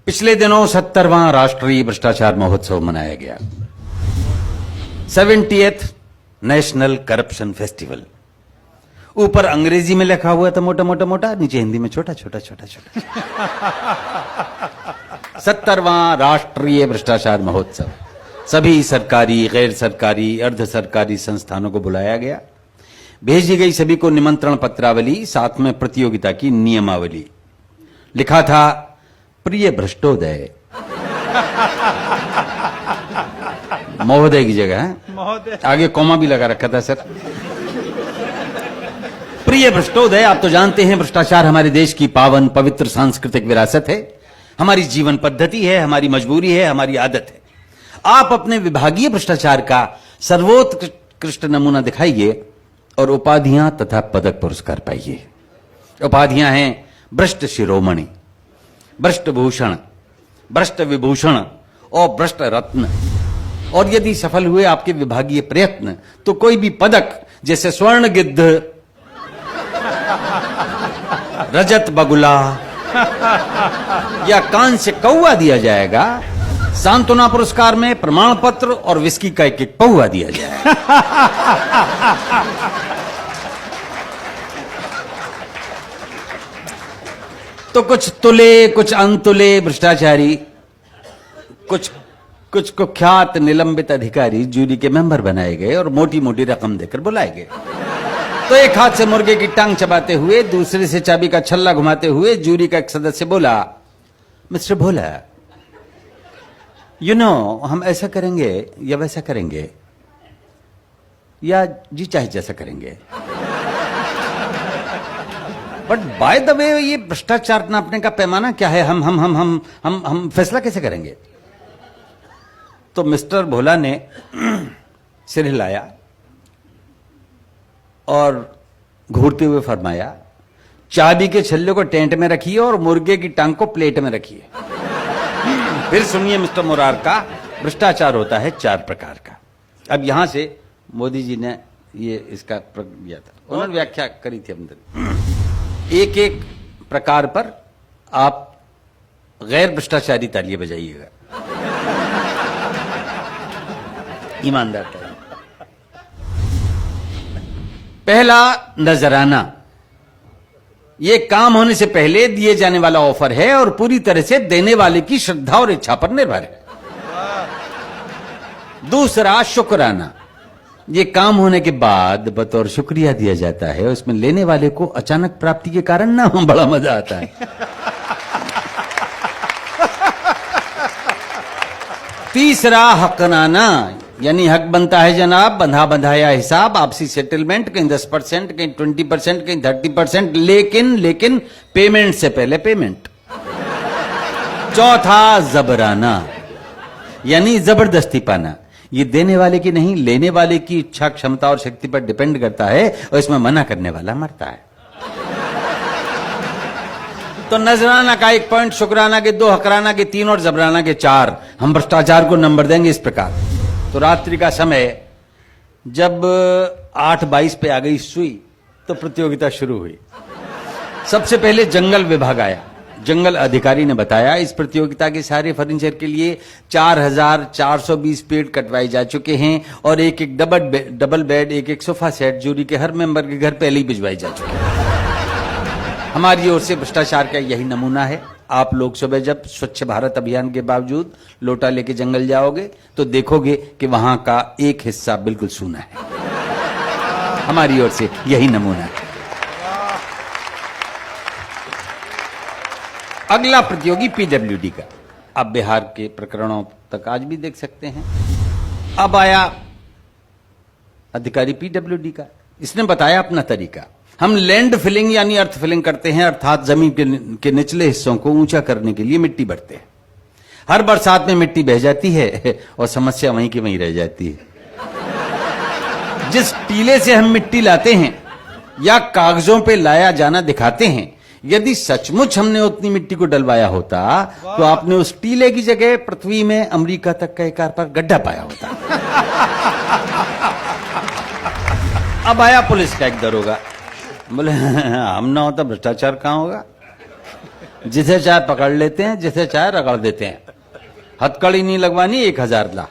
पिछले दिनों 70वां राष्ट्रीय भ्रष्टाचार महोत्सव मनाया गया। 70th national corruption festival. ऊपर अंग्रेजी में लिखा हुआ था मोटा मोटा मोटा, नीचे हिंदी में छोटा छोटा छोटा छोटा। 70वां राष्ट्रीय भ्रष्टाचार महोत्सव। सभी सरकारी, गैर सरकारी, अर्ध सरकारी संस्थानों को बुलाया गया। भेजी गई सभी को निमंत्रण पत्रावली, साथ में प्रतियोगिता की नियमावली। लिखा था प्रिय भ्रष्टोदय। महोदय की जगह है, महोदय आगे कॉमा भी लगा रखा था सर। प्रिय भ्रष्टोदय, आप तो जानते हैं भ्रष्टाचार हमारे देश की पावन पवित्र सांस्कृतिक विरासत है, हमारी जीवन पद्धति है, हमारी मजबूरी है, हमारी आदत है। आप अपने विभागीय भ्रष्टाचार का सर्वोत्कृष्ट नमूना दिखाइए और उपाधियां तथा पदक पुरस्कार पाइए। उपाधियां हैं भ्रष्ट शिरोमणि, भ्रष्ट भूषण, भ्रष्ट विभूषण और भ्रष्ट रत्न। और यदि सफल हुए आपके विभागीय प्रयत्न तो कोई भी पदक, जैसे स्वर्ण गिद्ध, रजत बगुला या कांस्य कौवा दिया जाएगा। सांत्वना पुरस्कार में प्रमाण पत्र और विस्की का एक पौवा दिया जाएगा। तो कुछ तुले, कुछ अनतुले भ्रष्टाचारी, कुछ कुख्यात निलंबित अधिकारी जूरी के मेंबर बनाए गए और मोटी मोटी रकम देकर बुलाए गए। तो एक हाथ से मुर्गे की टांग चबाते हुए, दूसरे से चाबी का छल्ला घुमाते हुए जूरी का एक सदस्य बोला, मिस्टर भोला, हम ऐसा करेंगे या वैसा करेंगे, या जी चाहे जैसा करेंगे। बट बाय द वे, ये भ्रष्टाचार नापने का पैमाना क्या है? हम फैसला कैसे करेंगे? तो मिस्टर भोला ने सिर हिलाया और घूरते हुए फरमाया, चाबी के छल्ले को टेंट में रखिए और मुर्गे की टांग को प्लेट में रखिए। फिर सुनिए मिस्टर मुरार का, भ्रष्टाचार होता है 4 प्रकार का। अब यहां से मोदी जी ने ये इसका दिया था, उन्होंने व्याख्या करी थी अंदर। एक एक प्रकार पर आप गैर भ्रष्टाचारी तालियां बजाइएगा, ईमानदार तालियां। पहला, नजराना। ये काम होने से पहले दिए जाने वाला ऑफर है और पूरी तरह से देने वाले की श्रद्धा और इच्छा पर निर्भर है। दूसरा, शुक्राना। ये काम होने के बाद बतौर शुक्रिया दिया जाता है, उसमें लेने वाले को अचानक प्राप्ति के कारण ना बड़ा मजा आता है। तीसरा, हकनाना, यानी हक बनता है जनाब, बंधा बंधाया हिसाब, आपसी सेटलमेंट, कहीं 10%, कहीं 20%, कहीं 30%, लेकिन पेमेंट से पहले पेमेंट। चौथा, जबराना, यानी जबरदस्ती पाना। ये देने वाले की नहीं, लेने वाले की इच्छा, क्षमता और शक्ति पर डिपेंड करता है और इसमें मना करने वाला मरता है। तो नजराना का 1 पॉइंट, शुक्राना के 2, हकराना के 3 और जबराना के 4। हम भ्रष्टाचार को नंबर देंगे इस प्रकार। तो रात्रि का समय जब 8:22 पे आ गई सुई तो प्रतियोगिता शुरू हुई। सबसे पहले जंगल विभाग आया। जंगल अधिकारी ने बताया, इस प्रतियोगिता के सारे फर्नीचर के लिए 4420 पेड़ कटवाए जा चुके हैं और एक डबल बेड, एक सोफा सेट जूरी के हर मेंबर के घर पहले ही भिजवाई जा चुके हैं। हमारी ओर से भ्रष्टाचार का यही नमूना है। आप लोग सुबह जब स्वच्छ भारत अभियान के बावजूद लोटा लेके जंगल जाओगे तो देखोगे कि वहां का एक हिस्सा बिल्कुल सूना है। हमारी ओर से यही नमूना है। अगला प्रतियोगी पीडब्ल्यूडी का। आप बिहार के प्रकरणों तक आज भी देख सकते हैं। अब आया अधिकारी पीडब्ल्यूडी का। इसने बताया अपना तरीका। हम लैंड फिलिंग यानी अर्थ फिलिंग करते हैं, अर्थात जमीन के निचले हिस्सों को ऊंचा करने के लिए मिट्टी भरते हैं। हर बरसात में मिट्टी बह जाती है और समस्या वहीं की वहीं रह जाती है। जिस टीले से हम मिट्टी लाते हैं या कागजों पे लाया जाना दिखाते हैं, यदि सचमुच हमने उतनी मिट्टी को डलवाया होता तो आपने उस टीले की जगह पृथ्वी में अमेरिका तक का एक आर पार गड्ढा पाया होता। अब आया पुलिस का एक दरोगा। बोले हम ना होता भ्रष्टाचार कहां होगा। जिसे चाहे पकड़ लेते हैं, जिसे चाहे रगड़ देते हैं। हथकड़ी नहीं लगवानी 1000 ला,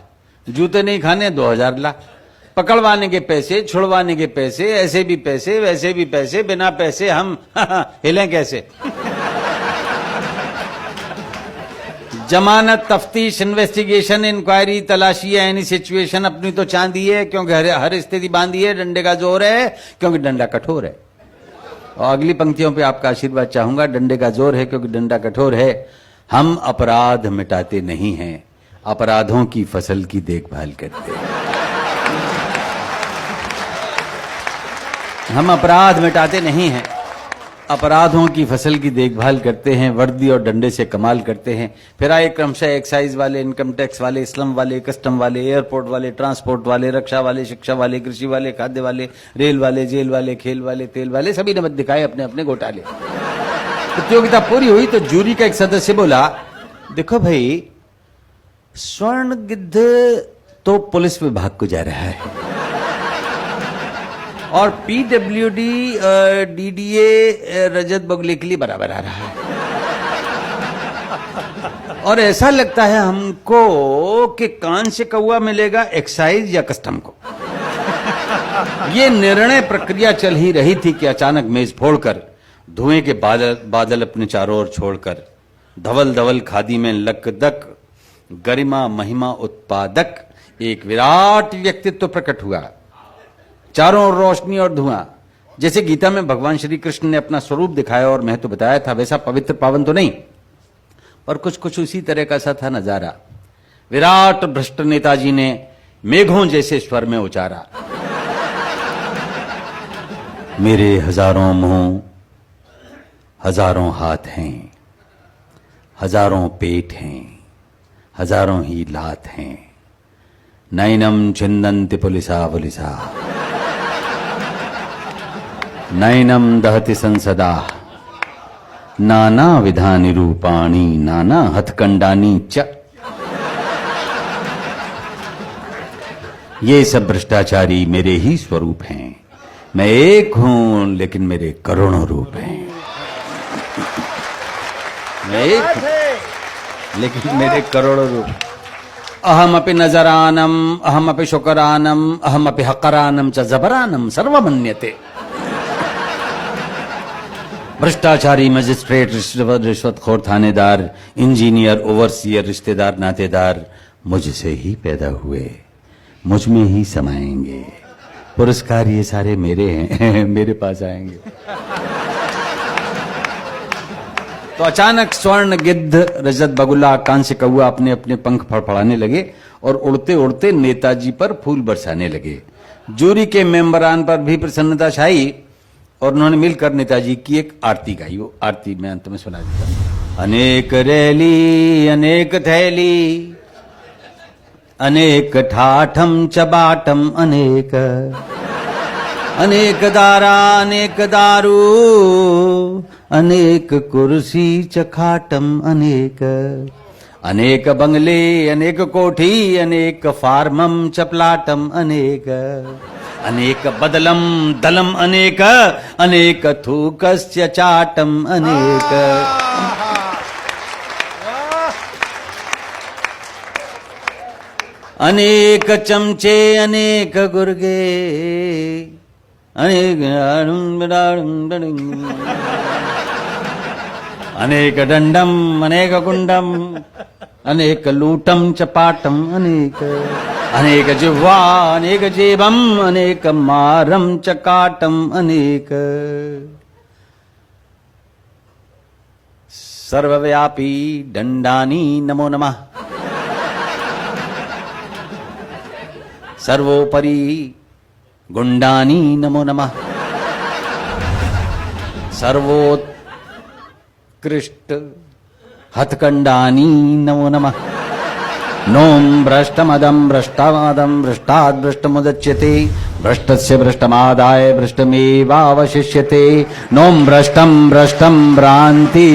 जूते नहीं खाने 2000 ला, पकड़वाने के पैसे, छुड़वाने के पैसे, ऐसे भी पैसे वैसे भी पैसे, बिना पैसे हम हिलें कैसे। जमानत, तफ्तीश, इन्वेस्टिगेशन, इंक्वायरी, तलाशी है, एनी सिचुएशन अपनी तो चांदी है क्योंकि हर स्थिति बांधी है, डंडे का जोर है क्योंकि डंडा कठोर है। और अगली पंक्तियों पे आपका आशीर्वाद चाहूंगा। डंडे का जोर है क्योंकि डंडा कठोर है। हम अपराध मिटाते नहीं हैं, अपराधों की फसल की देखभाल करते हैं। हम अपराध मिटाते नहीं हैं, अपराधों की फसल की देखभाल करते हैं। वर्दी और डंडे से कमाल करते हैं। फिर आए क्रमशः एक्साइज वाले, इनकम टैक्स वाले, स्लम वाले, कस्टम वाले, एयरपोर्ट वाले, ट्रांसपोर्ट वाले, रक्षा वाले, शिक्षा वाले, कृषि वाले, खाद्य वाले, रेल वाले, जेल वाले, खेल वाले, तेल वाले, सभी ने मत दिखाए अपने अपने घोटाले। प्रतियोगिता पूरी हुई तो जूरी का एक सदस्य बोला, देखो भाई, स्वर्ण गिद्ध तो पुलिस विभाग को जा रहा है और पीडब्ल्यूडी डीडीए रजत बगुले के लिए बराबर आ रहा है। और ऐसा लगता है हमको कि कान से कौवा मिलेगा एक्साइज या कस्टम को। ये निर्णय प्रक्रिया चल ही रही थी कि अचानक मेज फोड़कर, धुएं के बादल अपने चारों ओर छोड़कर, धवल धवल खादी में लकदक, गरिमा महिमा उत्पादक एक विराट व्यक्तित्व प्रकट हुआ। चारों ओर रोशनी और धुआं। जैसे गीता में भगवान श्री कृष्ण ने अपना स्वरूप दिखाया और महत्व बताया था, वैसा पवित्र पावन तो नहीं, पर कुछ कुछ उसी तरह का सा था नजारा। विराट भ्रष्ट नेताजी ने मेघों जैसे स्वर में उचारा, मेरे हजारों मुंह, हजारों हाथ हैं, हजारों पेट हैं, हजारों ही लात हैं, नैनम छिन्दन्ति पुलिसा पुलिसा, नैनम दहति संसदा, नाना विधानि रूपाणि, नाना हथकंडानी च। ये सब भ्रष्टाचारी मेरे ही स्वरूप हैं। मैं एक हूं लेकिन मेरे करोड़ों रूप हैं। मैं एक हूं लेकिन मेरे करोड़ों रूप। अहमपि नजरानम, अहमपि शुकरानम, अहमपि हकरानम च जबरानम सर्वमन्यते। भ्रष्टाचारी, मजिस्ट्रेट, रिश्वतखोर, थानेदार, इंजीनियर, ओवरसियर, रिश्तेदार, नातेदार मुझसे ही पैदा हुए, मुझ में ही समाएंगे। पुरस्कार ये सारे मेरे हैं, मेरे पास आएंगे। तो अचानक स्वर्ण गिद्ध, रजत बगुला, कांस्य कौवा अपने अपने पंख फड़फड़ाने लगे और उड़ते उड़ते नेताजी पर फूल बरसाने लगे। जूरी के मेंबरान पर भी प्रसन्नता छाई और उन्होंने मिलकर नेताजी की एक आरती गाई। वो आरती मैं अंत में सुना देता हूं। अनेक रैली, अनेक थैली, अनेक ठाठम चबाटम, अनेक अनेक दारा, अनेक दारू, अनेक कुर्सी चखाटम, अनेक अनेक बंगले, अनेक कोठी, अनेक फार्मम चपलाटम, अनेक अनेक बदलम दलम, अनेक अनेक थूकस्य चाटम, अनेक अनेक चमचे, अनेक गुर्गे, अनेक अनेक दंडम, अनेक कुंडम, अनेक लूटम चपाटम, अनेक अनेक जिह्वा, अनेक जेबम, अनेक मारम चकाटम, अनेक सर्वव्यापी दंडानी नमो नमः, सर्वोपरि गुंडानी नमो नमः, सर्वोत्कृष्ट हथकंडानी नमो नमः। नोम भ्रष्टमदम भ्रष्टादम भ्रष्टाद् भ्रष्टमुदच्यते, भ्रष्टस्य भ्रष्टमादाय भ्रष्टमेवावशिष्यते। नोम भ्रष्टम भ्रष्टम भ्रांति